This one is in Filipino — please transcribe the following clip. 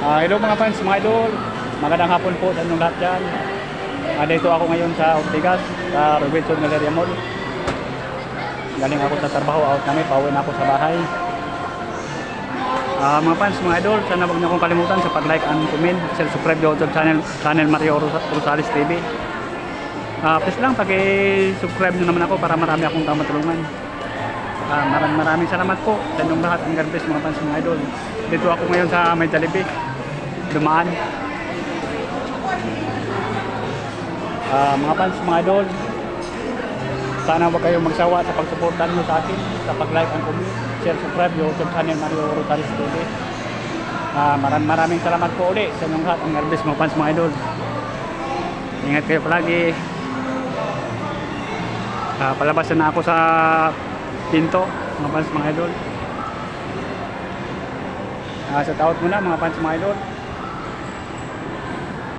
Hello mga fans, mga idol. Magandang hapon po sa inyong lahat dyan. Dito ako ngayon sa Ortigas, sa Robinson Galleria Mall. Galing ako sa trabaho, out kami, pauwi na ako sa bahay. Mga fans, mga idol, sana huwag niyo akong kalimutan sa pag-like and comment, subscribe sa YouTube channel Mario Rosales TV. Please lang, paki-subscribe nyo naman ako para marami akong matulungan. Maraming salamat po sa inyong lahat. Ang God bless mga fans, mga idol. Dito ako ngayon sa May Jollibee, dumaan. Mga fans, mga idol, sana huwag kayong magsawa sa pagsuportan nyo sa akin, sa pag-like and comment, share, subscribe yung YouTube channel Mario Rosales TV. Maraming salamat po ulit sa inyong lahat. Ang God bless mga fans, mga idol. Ingat kayo palagi. Palabas na ako sa pinto, mga fans, mga idol. Sa taot muna mga fans, mga idol.